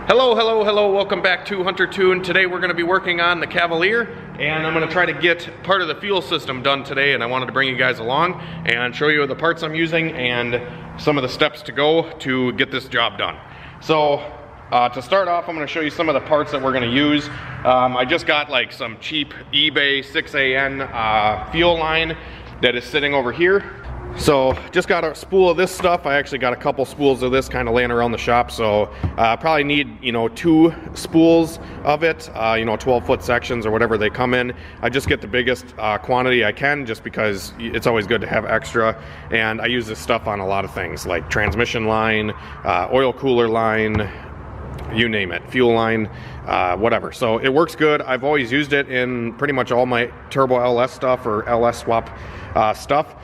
Hello, welcome back to Hunter Tune. Today we're going to be working on the Cavalier, and I'm going to try to get part of the fuel system done today, and I wanted to bring you guys along and show you the parts I'm using and some of the steps to go to get this job done. So to start off, I'm going to show you some of the parts that we're going to use. I just got like some cheap eBay 6AN fuel line that is sitting over here. So just got a spool of this stuff. I actually got a couple spools of this kind of laying around the shop, so probably need 2 spools of it, 12-foot sections or whatever they come in. I just get the biggest quantity I can just because it's always good to have extra, and I use this stuff on a lot of things like transmission line, oil cooler line, you name it, fuel line, whatever. So it works good. I've always used it in pretty much all my turbo LS stuff or LS swap stuff.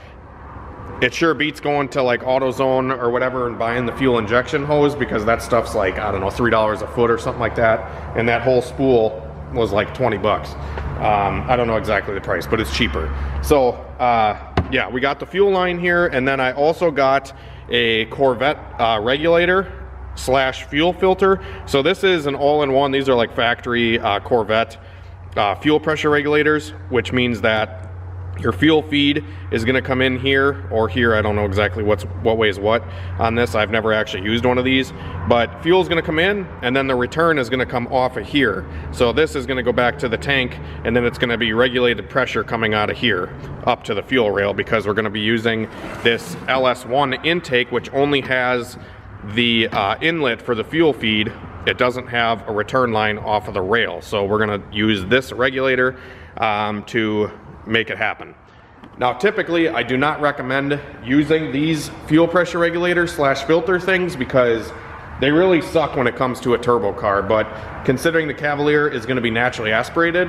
It sure beats going to like AutoZone or whatever and buying the fuel injection hose, because that stuff's like, I don't know, $3 a foot or something like that. And that whole spool was like 20 bucks. I don't know exactly the price, but it's cheaper. So yeah, we got the fuel line here, and then I also got a Corvette regulator / fuel filter. So this is an all-in-one. These are like factory Corvette fuel pressure regulators, which means that your fuel feed is going to come in here or here. I don't know exactly what weighs what on this. I've never actually used one of these, but fuel is going to come in, and then the return is going to come off of here. So this is going to go back to the tank, and then it's going to be regulated pressure coming out of here up to the fuel rail, because we're going to be using this LS1 intake, which only has the inlet for the fuel feed. It doesn't have a return line off of the rail. So we're going to use this regulator to make it happen. Now typically I do not recommend using these fuel pressure regulators / filter things, because they really suck when it comes to a turbo car. But considering the Cavalier is going to be naturally aspirated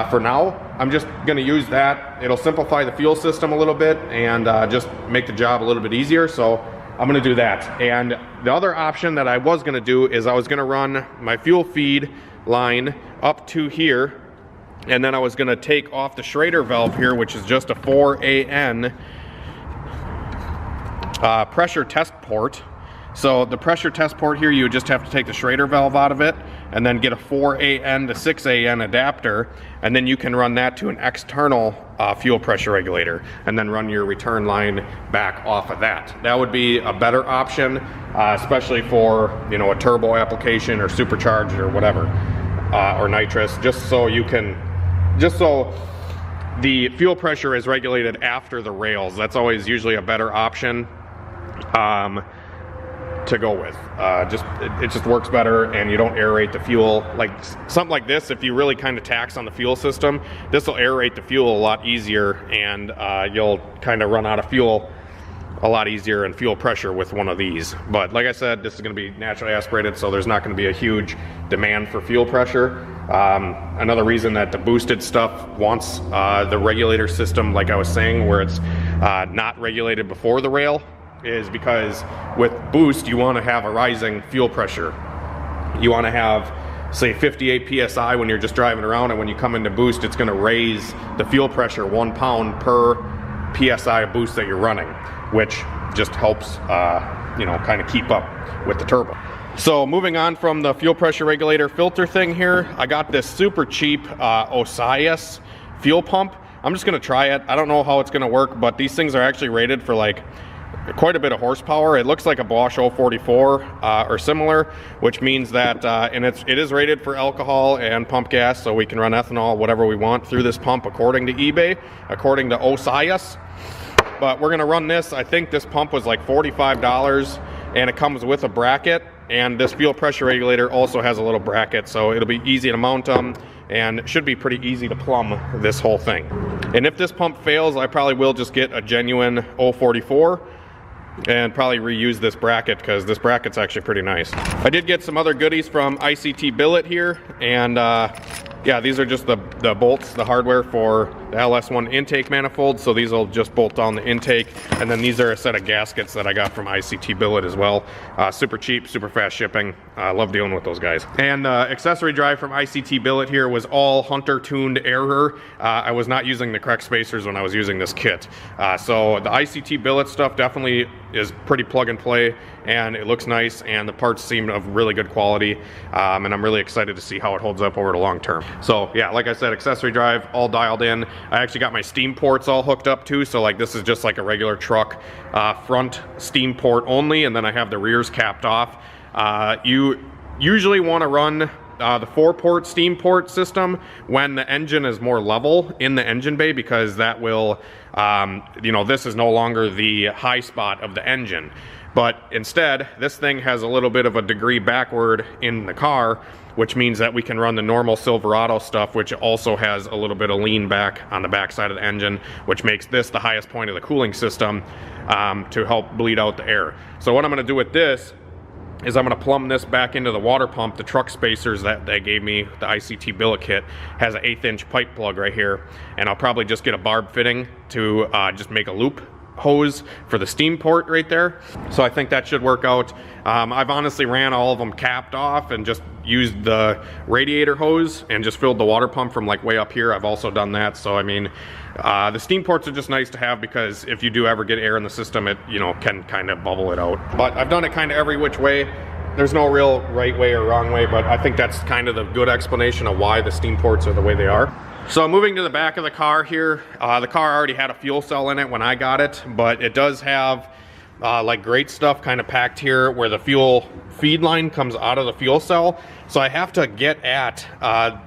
for now, I'm just going to use that. It'll simplify the fuel system a little bit and just make the job a little bit easier. So I'm going to do that. And the other option that I was going to do is I was going to run my fuel feed line up to here, and then I was going to take off the Schrader valve here, which is just a 4AN pressure test port. So the pressure test port here, you would just have to take the Schrader valve out of it and then get a 4AN to 6AN adapter, and then you can run that to an external fuel pressure regulator and then run your return line back off of that. That would be a better option, especially for a turbo application or supercharged or whatever, or nitrous, just so the fuel pressure is regulated after the rails. That's always usually a better option to go with. It just works better, and you don't aerate the fuel. Like something like this, if you really kind of tax on the fuel system, this will aerate the fuel a lot easier, and you'll kind of run out of fuel a lot easier and fuel pressure with one of these. But like I said, this is going to be naturally aspirated, so there's not going to be a huge demand for fuel pressure. Another reason that the boosted stuff wants the regulator system, like I was saying, where it's not regulated before the rail, is because with boost you want to have a rising fuel pressure. You want to have, say, 58 psi when you're just driving around, and when you come into boost, it's going to raise the fuel pressure 1 pound per psi of boost that you're running, which just helps kind of keep up with the turbo. So moving on from the fuel pressure regulator filter thing here, I got this super cheap Osias fuel pump. I'm just going to try it. I don't know how it's going to work, but these things are actually rated for like quite a bit of horsepower. It looks like a Bosch 044 or similar, which means that and it is rated for alcohol and pump gas, so we can run ethanol, whatever we want, through this pump according to eBay, according to Osias. But we're going to run this. I think this pump was like $45, and it comes with a bracket, and this fuel pressure regulator also has a little bracket, so it'll be easy to mount them, and it should be pretty easy to plumb this whole thing. And if this pump fails, I probably will just get a genuine 044 and probably reuse this bracket, because this bracket's actually pretty nice. I did get some other goodies from ICT Billet here, and yeah, these are just the bolts, the hardware for the LS1 intake manifold, so these will just bolt down the intake. And then these are a set of gaskets that I got from ICT Billet as well. Super cheap, super fast shipping. I love dealing with those guys. And accessory drive from ICT Billet here was all Hunter tuned error. I was not using the correct spacers when I was using this kit. So the ICT Billet stuff definitely is pretty plug and play, and it looks nice, and the parts seem of really good quality, and I'm really excited to see how it holds up over the long term. So yeah, like I said, accessory drive all dialed in. I actually got my steam ports all hooked up too, so like this is just like a regular truck front steam port only, and then I have the rears capped off. You usually want to run the 4-port steam port system when the engine is more level in the engine bay, because that will, you know, this is no longer the high spot of the engine. But instead, this thing has a little bit of a degree backward in the car, which means that we can run the normal Silverado stuff, which also has a little bit of lean back on the backside of the engine, which makes this the highest point of the cooling system to help bleed out the air. So what I'm going to do with this is I'm going to plumb this back into the water pump. The truck spacers that they gave me, the ICT Billet kit, has an 1/8" pipe plug right here, and I'll probably just get a barb fitting to just make a loop hose for the steam port right there. So I think that should work out. I've honestly ran all of them capped off and just used the radiator hose and just filled the water pump from like way up here. I've also done that. So I mean, the steam ports are just nice to have, because if you do ever get air in the system, it, you know, can kind of bubble it out. But I've done it kind of every which way. There's no real right way or wrong way, but I think that's kind of the good explanation of why the steam ports are the way they are. So moving to the back of the car here, the car already had a fuel cell in it when I got it, but it does have like great stuff kind of packed here where the fuel feed line comes out of the fuel cell. So I have to get at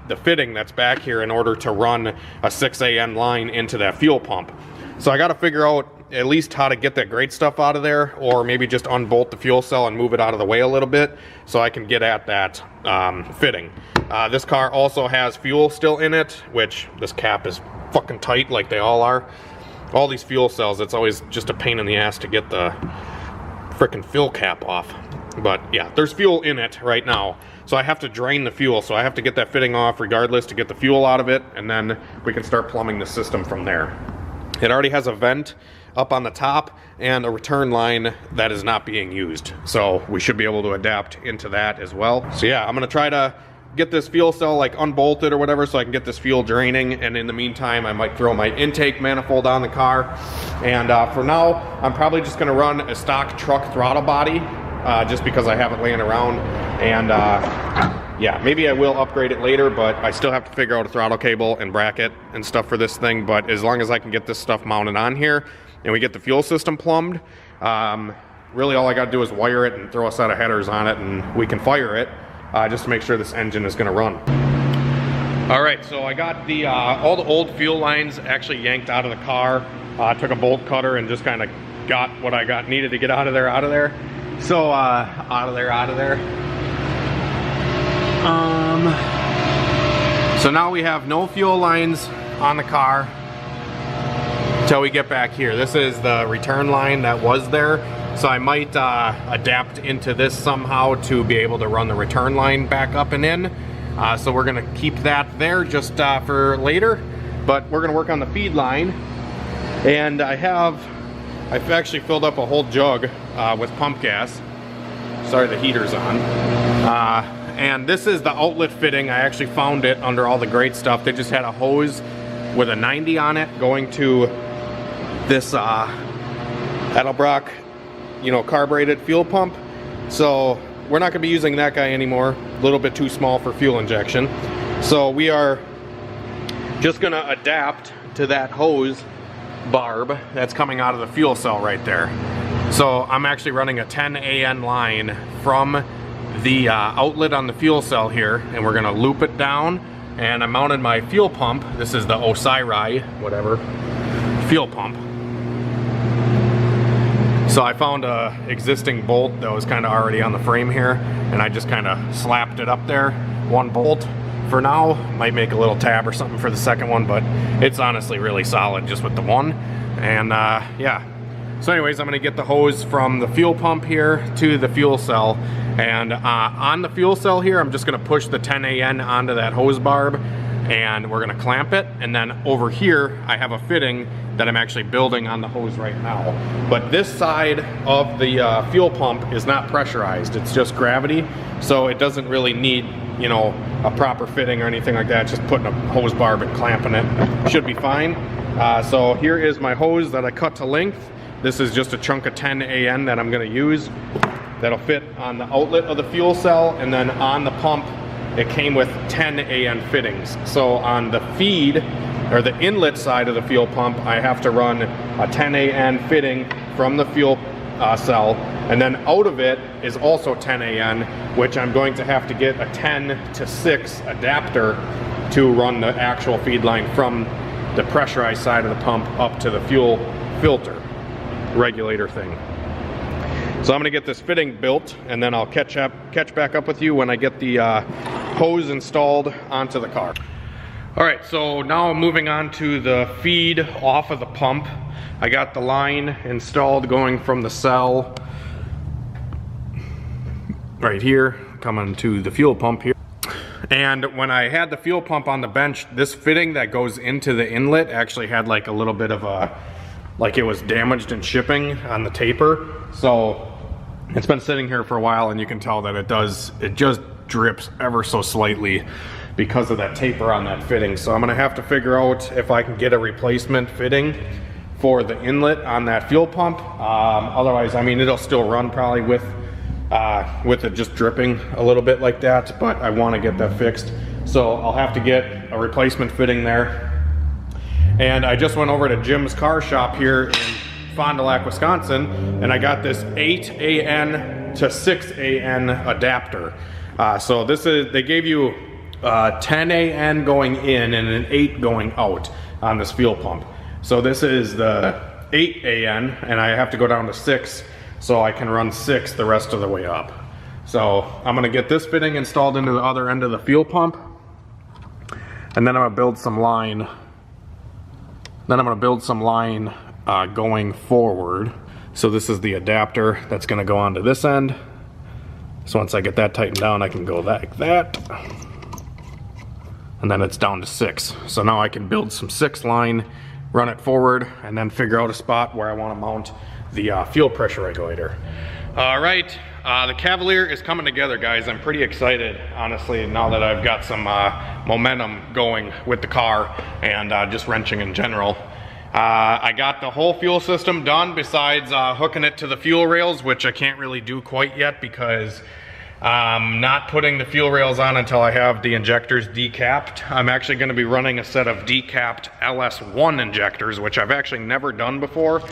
the fitting that's back here in order to run a 6AN line into that fuel pump. So I got to figure out at least how to get that great stuff out of there, or maybe just unbolt the fuel cell and move it out of the way a little bit so I can get at that fitting. This car also has fuel still in it, which this cap is fucking tight like they all are. All these fuel cells, it's always just a pain in the ass to get the frickin' fill cap off. But yeah, there's fuel in it right now. So I have to drain the fuel, so I have to get that fitting off regardless to get the fuel out of it, and then we can start plumbing the system from there. It already has a vent up on the top and a return line that is not being used. So we should be able to adapt into that as well. So yeah, I'm gonna try to get this fuel cell like unbolted or whatever so I can get this fuel draining, and in the meantime I might throw my intake manifold on the car. And for now I'm probably just gonna run a stock truck throttle body just because I have it laying around, and yeah, maybe I will upgrade it later, but I still have to figure out a throttle cable and bracket and stuff for this thing. But as long as I can get this stuff mounted on here and we get the fuel system plumbed, really all I got to do is wire it and throw a set of headers on it and we can fire it just to make sure this engine is going to run. All right, so I got the all the old fuel lines actually yanked out of the car. Took a bolt cutter and just kind of got what I needed to get out of there. So out of there. So now we have no fuel lines on the car until we get back here. This is the return line that was there, so I might adapt into this somehow to be able to run the return line back up and in. So we're gonna keep that there just for later, but we're gonna work on the feed line. And I've actually filled up a whole jug with pump gas. Sorry, the heater's on. And this is the outlet fitting. I actually found it under all the great stuff. They just had a hose with a 90 on it going to this Edelbrock, you know, carbureted fuel pump. So we're not gonna be using that guy anymore. A little bit too small for fuel injection. So we are just gonna adapt to that hose barb that's coming out of the fuel cell right there. So I'm actually running a 10AN line from the outlet on the fuel cell here, and we're gonna loop it down. And I mounted my fuel pump. This is the Accessory, whatever, fuel pump. So I found a existing bolt that was kind of already on the frame here, and I just kind of slapped it up there. One bolt for now. Might make a little tab or something for the second one, but it's honestly really solid just with the one. And yeah. So anyways, I'm gonna get the hose from the fuel pump here to the fuel cell. And on the fuel cell here, I'm just gonna push the 10AN onto that hose barb and we're gonna clamp it. And then over here, I have a fitting that I'm actually building on the hose right now. But this side of the fuel pump is not pressurized, it's just gravity. So it doesn't really need, you know, a proper fitting or anything like that. Just putting a hose barb and clamping it should be fine. So here is my hose that I cut to length. This is just a chunk of 10 AN that I'm gonna use. That'll fit on the outlet of the fuel cell, and then on the pump, it came with 10 AN fittings. So on the feed, or the inlet side of the fuel pump, I have to run a 10 AN fitting from the fuel cell, and then out of it is also 10 AN, which I'm going to have to get a 10 to 6 adapter to run the actual feed line from the pressurized side of the pump up to the fuel filter regulator thing. So I'm gonna get this fitting built, and then I'll catch back up with you when I get the hose installed onto the car. All right, so now I'm moving on to the feed off of the pump. I got the line installed going from the cell right here, coming to the fuel pump here. And when I had the fuel pump on the bench, this fitting that goes into the inlet actually had like a little bit of a, like it was damaged in shipping on the taper. So it's been sitting here for a while, and you can tell that it just drips ever so slightly because of that taper on that fitting. So I'm gonna have to figure out if I can get a replacement fitting for the inlet on that fuel pump. Otherwise, I mean, it'll still run probably with it just dripping a little bit like that, but I wanna get that fixed. So I'll have to get a replacement fitting there. And I just went over to Jim's car shop here in Fond du Lac, Wisconsin, and I got this 8 AN to 6 AN adapter. So this is, they gave you 10 AN going in and an 8 going out on this fuel pump. So this is the 8 AN, and I have to go down to 6 so I can run 6 the rest of the way up. So I'm gonna get this fitting installed into the other end of the fuel pump, and then I'm gonna build some line. Going forward. So this is the adapter that's gonna go onto this end. So once I get that tightened down, I can go like that. And then it's down to 6. So now I can build some 6 line, run it forward, and then figure out a spot where I wanna mount the fuel pressure regulator. All right, the Cavalier is coming together, guys. I'm pretty excited, honestly, now that I've got some momentum going with the car and just wrenching in general. I got the whole fuel system done besides hooking it to the fuel rails, which I can't really do quite yet because I'm not putting the fuel rails on until I have the injectors decapped. I'm actually going to be running a set of decapped LS1 injectors, which I've actually never done before,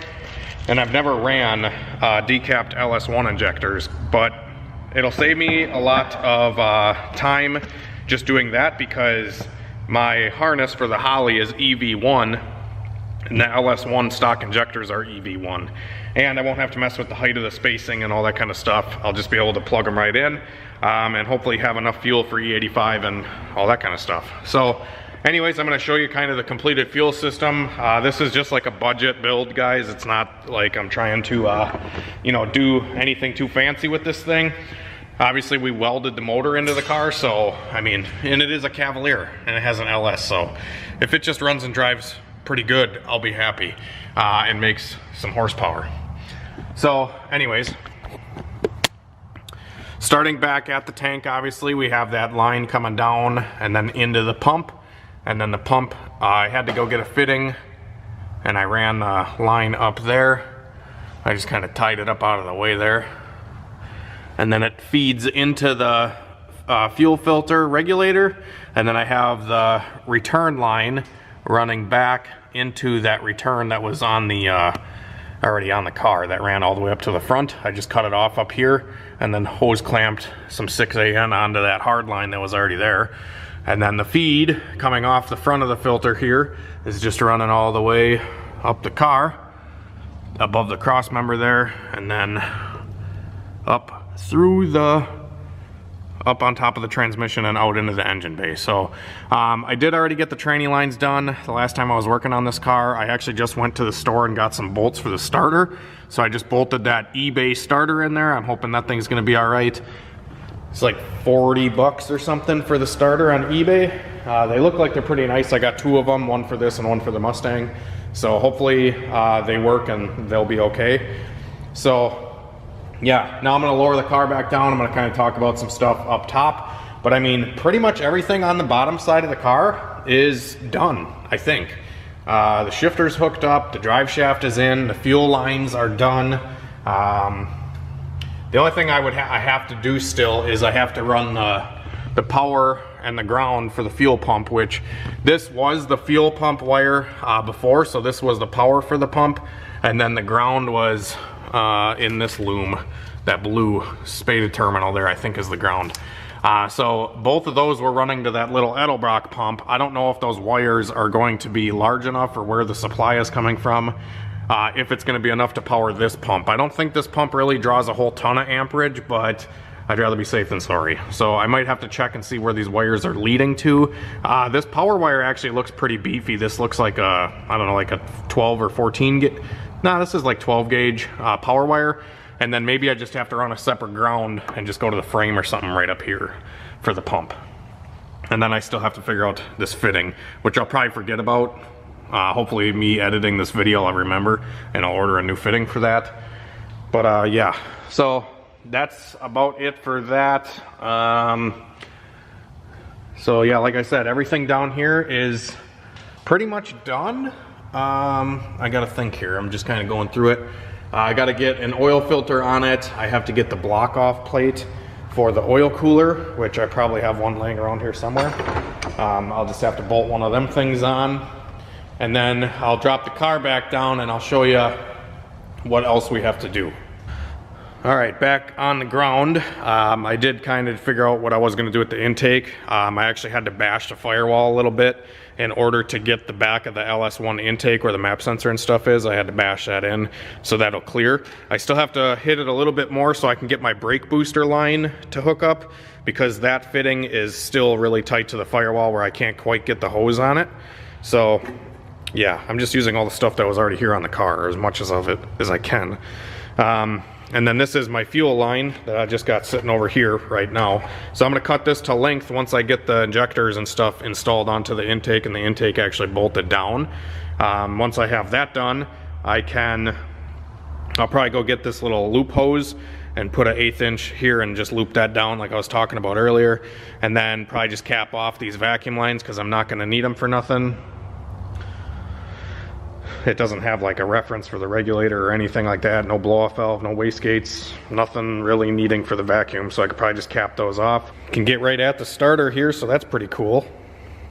and I've never ran decapped LS1 injectors, but it'll save me a lot of time just doing that because my harness for the Holly is EV1, and the LS1 stock injectors are EV1. And I won't have to mess with the height of the spacing and all that kind of stuff. I'll just be able to plug them right in and hopefully have enough fuel for E85 and all that kind of stuff. So anyways, I'm gonna show you kind of the completed fuel system. This is just like a budget build, guys. It's not like I'm trying to you know, do anything too fancy with this thing. Obviously we welded the motor into the car, so I mean, and it is a Cavalier and it has an LS, so if it just runs and drives pretty good, I'll be happy, and makes some horsepower. So anyways, starting back at the tank, obviously we have that line coming down and then into the pump, and then the pump, I had to go get a fitting and I ran the line up there. I just kind of tied it up out of the way there, and then it feeds into the fuel filter regulator, and then I have the return line running back into that return that was on the already on the car that ran all the way up to the front. I just cut it off up here and then hose clamped some 6 AN onto that hard line that was already there. And then the feed coming off the front of the filter here is just running all the way up the car, above the cross member there, and then up through the, up on top of the transmission and out into the engine bay. So I did already get the tranny lines done the last time I was working on this car. I actually just went to the store and got some bolts for the starter. So I just bolted that eBay starter in there. I'm hoping that thing's gonna be all right. It's like 40 bucks or something for the starter on eBay. They look like they're pretty nice. I got 2 of them, one for this and one for the Mustang. So hopefully they work and they'll be okay. So yeah, now I'm gonna lower the car back down. I'm gonna kind of talk about some stuff up top. But I mean, pretty much everything on the bottom side of the car is done, I think. The shifter's hooked up, the drive shaft is in, the fuel lines are done. The only thing I have to do still is I have to run the power and the ground for the fuel pump, which this was the fuel pump wire before, so this was the power for the pump, and then the ground was in this loom. That blue spaded terminal there, I think, is the ground. So both of those were running to that little Edelbrock pump. I don't know if those wires are going to be large enough or where the supply is coming from. If it's going to be enough to power this pump. I don't think this pump really draws a whole ton of amperage, but I'd rather be safe than sorry. So I might have to check and see where these wires are leading to. This power wire actually looks pretty beefy. This looks like a, I don't know, like a 12 or 14 gauge. No, this is like 12 gauge power wire. And then maybe I just have to run a separate ground and just go to the frame or something right up here for the pump. And then I still have to figure out this fitting, which I'll probably forget about. Hopefully me editing this video I'll remember, and I'll order a new fitting for that. But yeah, so that's about it for that. So yeah, like I said, everything down here is pretty much done. I gotta think here, I'm just kind of going through it. I gotta get an oil filter on it. I have to get the block off plate for the oil cooler, which I probably have one laying around here somewhere. I'll just have to bolt one of them things on. And then I'll drop the car back down and I'll show you what else we have to do. All right, back on the ground. I did kind of figure out what I was gonna do with the intake. I actually had to bash the firewall a little bit in order to get the back of the LS1 intake where the map sensor and stuff is. I had to bash that in so that'll clear. I still have to hit it a little bit more so I can get my brake booster line to hook up, because that fitting is still really tight to the firewall where I can't quite get the hose on it. So yeah, I'm just using all the stuff that was already here on the car, as much of it as I can. And then this is my fuel line that I just got sitting over here right now. So I'm gonna cut this to length once I get the injectors and stuff installed onto the intake and the intake actually bolted down. Once I have that done, I'll probably go get this little loop hose and put an 1/8 inch here and just loop that down like I was talking about earlier. And then probably just cap off these vacuum lines because I'm not gonna need them for nothing. It doesn't have like a reference for the regulator or anything like that. No blow off valve, no wastegates, nothing really needing for the vacuum. So I could probably just cap those off. Can get right at the starter here, so that's pretty cool.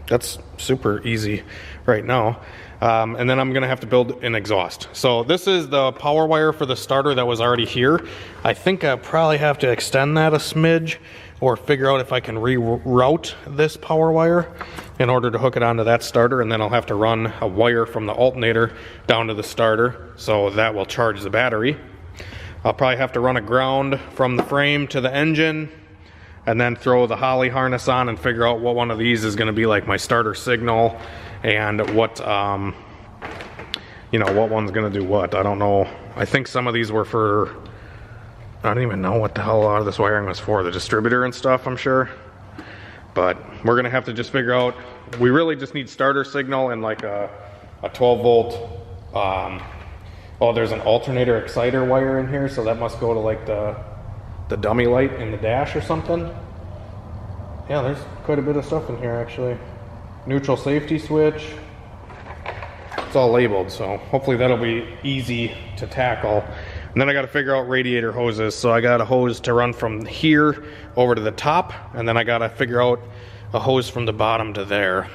That's super easy right now. And then I'm gonna have to build an exhaust. So this is the power wire for the starter that was already here. I think I probably have to extend that a smidge or figure out if I can reroute this power wire in order to hook it onto that starter, and then I'll have to run a wire from the alternator down to the starter, so that will charge the battery. I'll probably have to run a ground from the frame to the engine, and then throw the Holly harness on and figure out what one of these is gonna be like my starter signal, and what, you know, what one's gonna do what. I don't know. I think some of these were for, I don't even know what the hell a lot of this wiring was for. The distributor and stuff, I'm sure. But we're gonna have to just figure out, we really just need starter signal and like a 12 volt, oh, there's an alternator exciter wire in here, so that must go to like the dummy light in the dash or something. Yeah, there's quite a bit of stuff in here actually. Neutral safety switch. It's all labeled, so hopefully that'll be easy to tackle. And then I got to figure out radiator hoses. So I got a hose to run from here over to the top, and then I got to figure out a hose from the bottom to there.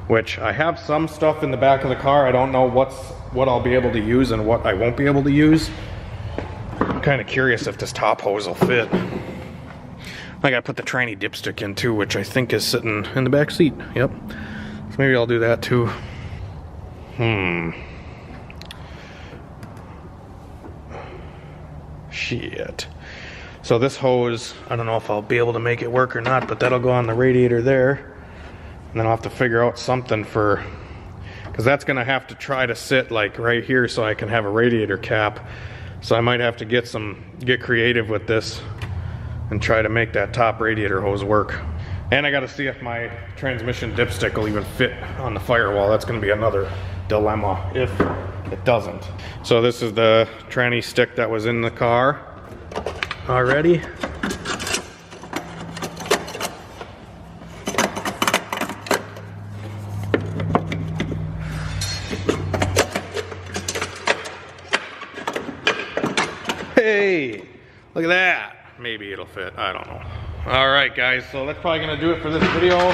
Which I have some stuff in the back of the car. I don't know what I'll be able to use and what I won't be able to use. I'm kind of curious if this top hose will fit. I got to put the tranny dipstick in too, which I think is sitting in the back seat. Yep. So maybe I'll do that too. Shit. So this hose, I don't know if I'll be able to make it work or not, but that'll go on the radiator there. And then I'll have to figure out something for, because that's gonna have to try to sit like right here so I can have a radiator cap. So I might have to get creative with this and try to make that top radiator hose work. And I gotta see if my transmission dipstick will even fit on the firewall. That's gonna be another dilemma if it doesn't. So this is the tranny stick that was in the car already. Hey, look at that. Maybe it'll fit, I don't know. All right, guys, so that's probably gonna do it for this video.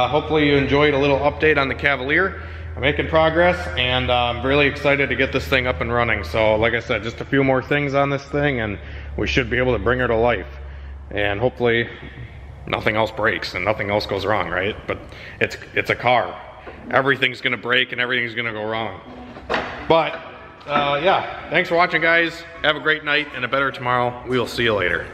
Hopefully you enjoyed a little update on the Cavalier. I'm making progress, and I'm really excited to get this thing up and running. So like I said, just a few more things on this thing, and we should be able to bring her to life. And hopefully nothing else breaks and nothing else goes wrong, right? But it's a car. Everything's gonna break and everything's gonna go wrong. But yeah, thanks for watching, guys. Have a great night and a better tomorrow. We will see you later.